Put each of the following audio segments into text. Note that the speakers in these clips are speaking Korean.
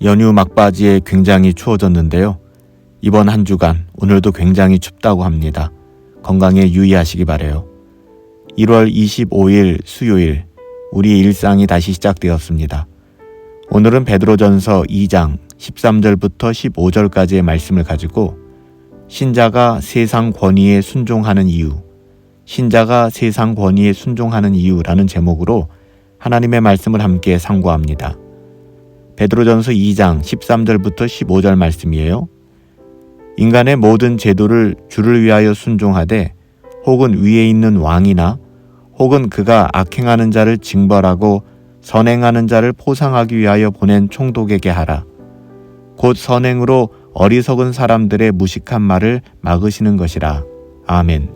연휴 막바지에 굉장히 추워졌는데요. 이번 한 주간 오늘도 굉장히 춥다고 합니다. 건강에 유의하시기 바래요. 1월 25일 수요일, 우리의 일상이 다시 시작되었습니다. 오늘은 베드로전서 2장 13절부터 15절까지의 말씀을 가지고 신자가 세상 권위에 순종하는 이유, 신자가 세상 권위에 순종하는 이유라는 제목으로 하나님의 말씀을 함께 상고합니다. 베드로전서 2장 13절부터 15절 말씀이에요. 인간의 모든 제도를 주를 위하여 순종하되 혹은 위에 있는 왕이나 혹은 그가 악행하는 자를 징벌하고 선행하는 자를 포상하기 위하여 보낸 총독에게 하라. 곧 선행으로 어리석은 사람들의 무식한 말을 막으시는 것이라. 아멘.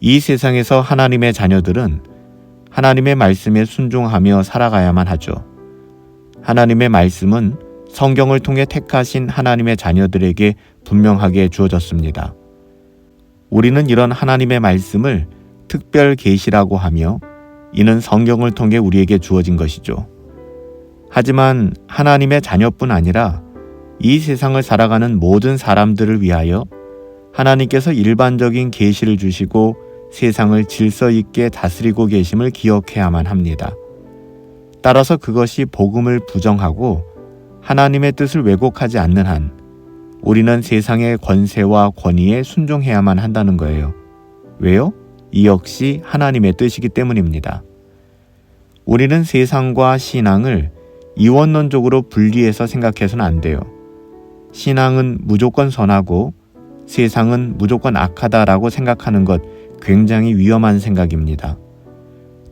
이 세상에서 하나님의 자녀들은 하나님의 말씀에 순종하며 살아가야만 하죠. 하나님의 말씀은 성경을 통해 택하신 하나님의 자녀들에게 분명하게 주어졌습니다. 우리는 이런 하나님의 말씀을 특별 계시라고 하며 이는 성경을 통해 우리에게 주어진 것이죠. 하지만 하나님의 자녀뿐 아니라 이 세상을 살아가는 모든 사람들을 위하여 하나님께서 일반적인 계시를 주시고 세상을 질서 있게 다스리고 계심을 기억해야만 합니다. 따라서 그것이 복음을 부정하고 하나님의 뜻을 왜곡하지 않는 한 우리는 세상의 권세와 권위에 순종해야만 한다는 거예요. 왜요? 이 역시 하나님의 뜻이기 때문입니다. 우리는 세상과 신앙을 이원론적으로 분리해서 생각해서는 안 돼요. 신앙은 무조건 선하고 세상은 무조건 악하다라고 생각하는 것 굉장히 위험한 생각입니다.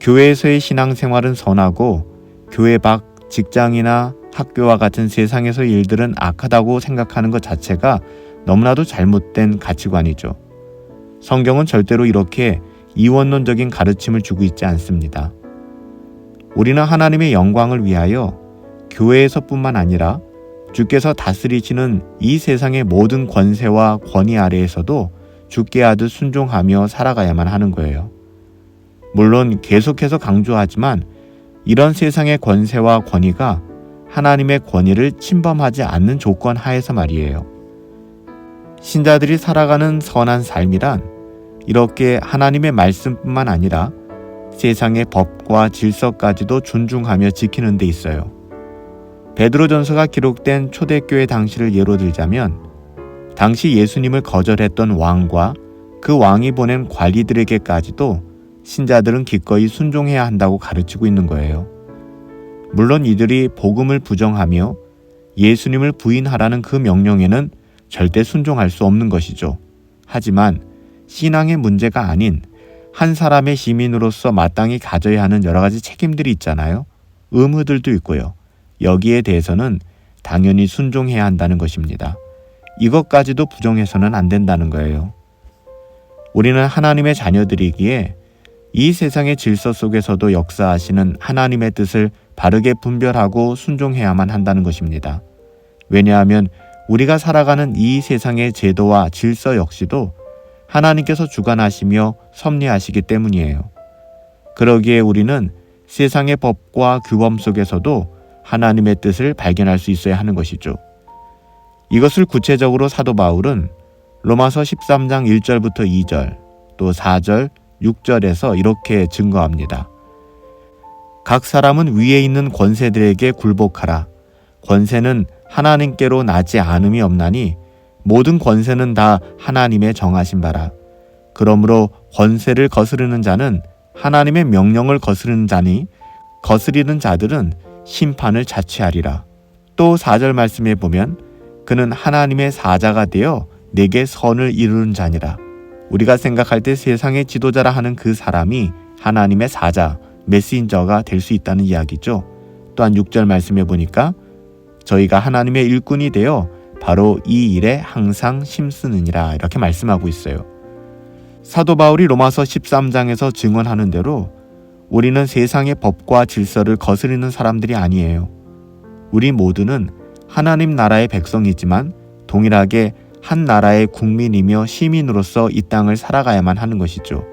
교회에서의 신앙생활은 선하고 교회 밖 직장이나 학교와 같은 세상에서 일들은 악하다고 생각하는 것 자체가 너무나도 잘못된 가치관이죠. 성경은 절대로 이렇게 이원론적인 가르침을 주고 있지 않습니다. 우리는 하나님의 영광을 위하여 교회에서뿐만 아니라 주께서 다스리시는 이 세상의 모든 권세와 권위 아래에서도 주께 하듯 순종하며 살아가야만 하는 거예요. 물론 계속해서 강조하지만 이런 세상의 권세와 권위가 하나님의 권위를 침범하지 않는 조건 하에서 말이에요. 신자들이 살아가는 선한 삶이란 이렇게 하나님의 말씀뿐만 아니라 세상의 법과 질서까지도 존중하며 지키는 데 있어요. 베드로전서가 기록된 초대교회 당시를 예로 들자면 당시 예수님을 거절했던 왕과 그 왕이 보낸 관리들에게까지도 신자들은 기꺼이 순종해야 한다고 가르치고 있는 거예요. 물론 이들이 복음을 부정하며 예수님을 부인하라는 그 명령에는 절대 순종할 수 없는 것이죠. 하지만 신앙의 문제가 아닌 한 사람의 시민으로서 마땅히 가져야 하는 여러 가지 책임들이 있잖아요. 의무들도 있고요. 여기에 대해서는 당연히 순종해야 한다는 것입니다. 이것까지도 부정해서는 안 된다는 거예요. 우리는 하나님의 자녀들이기에 이 세상의 질서 속에서도 역사하시는 하나님의 뜻을 바르게 분별하고 순종해야만 한다는 것입니다. 왜냐하면 우리가 살아가는 이 세상의 제도와 질서 역시도 하나님께서 주관하시며 섭리하시기 때문이에요. 그러기에 우리는 세상의 법과 규범 속에서도 하나님의 뜻을 발견할 수 있어야 하는 것이죠. 이것을 구체적으로 사도 바울은 로마서 13장 1절부터 2절, 또 4절, 6절에서 이렇게 증거합니다. 각 사람은 위에 있는 권세들에게 굴복하라. 권세는 하나님께로 나지 않음이 없나니 모든 권세는 다 하나님의 정하신 바라. 그러므로 권세를 거스르는 자는 하나님의 명령을 거스르는 자니 거스리는 자들은 심판을 자취하리라. 또 4절 말씀에 보면 그는 하나님의 사자가 되어 내게 선을 이루는 자니라. 우리가 생각할 때 세상의 지도자라 하는 그 사람이 하나님의 사자, 메신저가 될 수 있다는 이야기죠. 또한 6절 말씀에 보니까 저희가 하나님의 일꾼이 되어 바로 이 일에 항상 힘쓰느니라 이렇게 말씀하고 있어요. 사도 바울이 로마서 13장에서 증언하는 대로 우리는 세상의 법과 질서를 거스르는 사람들이 아니에요. 우리 모두는 하나님 나라의 백성이지만 동일하게 한 나라의 국민이며 시민으로서 이 땅을 살아가야만 하는 것이죠.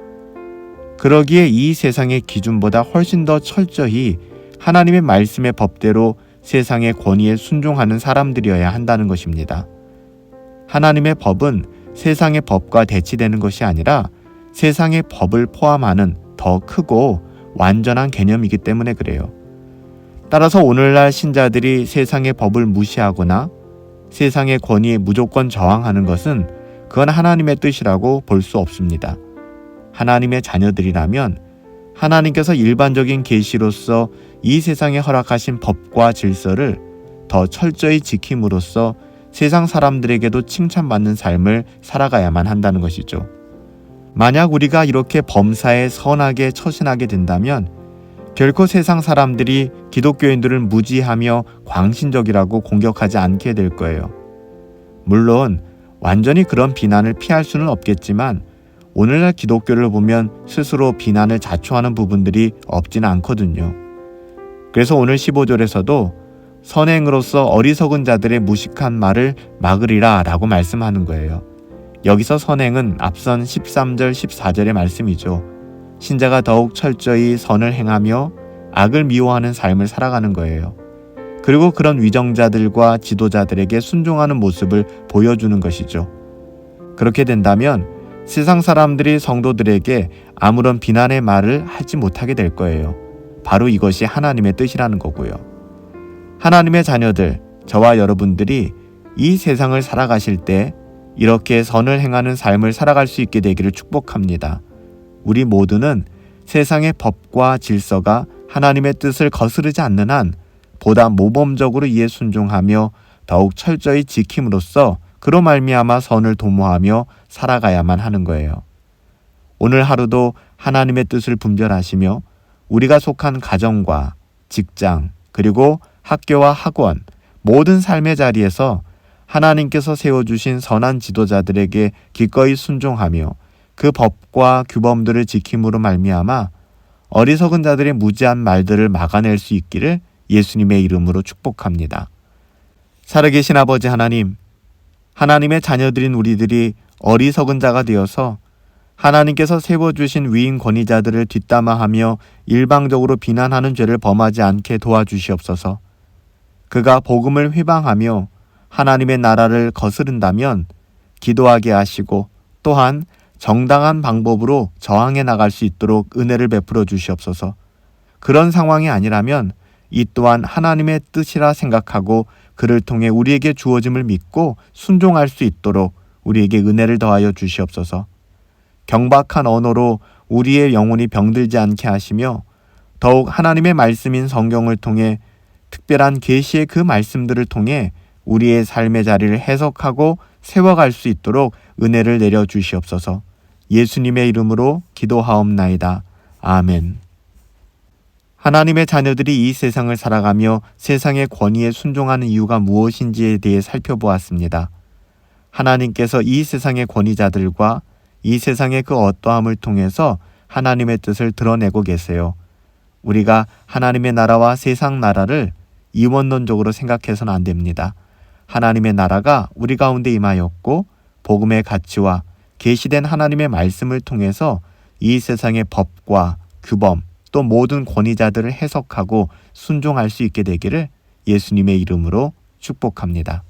그러기에 이 세상의 기준보다 훨씬 더 철저히 하나님의 말씀의 법대로 세상의 권위에 순종하는 사람들이어야 한다는 것입니다. 하나님의 법은 세상의 법과 대치되는 것이 아니라 세상의 법을 포함하는 더 크고 완전한 개념이기 때문에 그래요. 따라서 오늘날 신자들이 세상의 법을 무시하거나 세상의 권위에 무조건 저항하는 것은 그건 하나님의 뜻이라고 볼 수 없습니다. 하나님의 자녀들이라면 하나님께서 일반적인 계시로서 이 세상에 허락하신 법과 질서를 더 철저히 지킴으로써 세상 사람들에게도 칭찬받는 삶을 살아가야만 한다는 것이죠. 만약 우리가 이렇게 범사에 선하게 처신하게 된다면 결코 세상 사람들이 기독교인들을 무지하며 광신적이라고 공격하지 않게 될 거예요. 물론 완전히 그런 비난을 피할 수는 없겠지만 오늘날 기독교를 보면 스스로 비난을 자초하는 부분들이 없지는 않거든요. 그래서 오늘 15절에서도 선행으로서 어리석은 자들의 무식한 말을 막으리라 라고 말씀하는 거예요. 여기서 선행은 앞선 13절, 14절의 말씀이죠. 신자가 더욱 철저히 선을 행하며 악을 미워하는 삶을 살아가는 거예요. 그리고 그런 위정자들과 지도자들에게 순종하는 모습을 보여주는 것이죠. 그렇게 된다면 세상 사람들이 성도들에게 아무런 비난의 말을 하지 못하게 될 거예요. 바로 이것이 하나님의 뜻이라는 거고요. 하나님의 자녀들, 저와 여러분들이 이 세상을 살아가실 때 이렇게 선을 행하는 삶을 살아갈 수 있게 되기를 축복합니다. 우리 모두는 세상의 법과 질서가 하나님의 뜻을 거스르지 않는 한 보다 모범적으로 이에 순종하며 더욱 철저히 지킴으로써 그로 말미암아 선을 도모하며 살아가야만 하는 거예요. 오늘 하루도 하나님의 뜻을 분별하시며 우리가 속한 가정과 직장 그리고 학교와 학원 모든 삶의 자리에서 하나님께서 세워주신 선한 지도자들에게 기꺼이 순종하며 그 법과 규범들을 지킴으로 말미암아 어리석은 자들의 무지한 말들을 막아낼 수 있기를 예수님의 이름으로 축복합니다. 살아계신 아버지 하나님, 하나님의 자녀들인 우리들이 어리석은 자가 되어서 하나님께서 세워주신 위인 권위자들을 뒷담화하며 일방적으로 비난하는 죄를 범하지 않게 도와주시옵소서. 그가 복음을 회방하며 하나님의 나라를 거스른다면 기도하게 하시고 또한 정당한 방법으로 저항해 나갈 수 있도록 은혜를 베풀어 주시옵소서. 그런 상황이 아니라면 이 또한 하나님의 뜻이라 생각하고 그를 통해 우리에게 주어짐을 믿고 순종할 수 있도록 우리에게 은혜를 더하여 주시옵소서. 경박한 언어로 우리의 영혼이 병들지 않게 하시며 더욱 하나님의 말씀인 성경을 통해 특별한 계시의 그 말씀들을 통해 우리의 삶의 자리를 해석하고 세워갈 수 있도록 은혜를 내려 주시옵소서. 예수님의 이름으로 기도하옵나이다. 아멘. 하나님의 자녀들이 이 세상을 살아가며 세상의 권위에 순종하는 이유가 무엇인지에 대해 살펴보았습니다. 하나님께서 이 세상의 권위자들과 이 세상의 그 어떠함을 통해서 하나님의 뜻을 드러내고 계세요. 우리가 하나님의 나라와 세상 나라를 이원론적으로 생각해서는 안 됩니다. 하나님의 나라가 우리 가운데 임하였고 복음의 가치와 계시된 하나님의 말씀을 통해서 이 세상의 법과 규범 또 모든 권위자들을 해석하고 순종할 수 있게 되기를 예수님의 이름으로 축복합니다.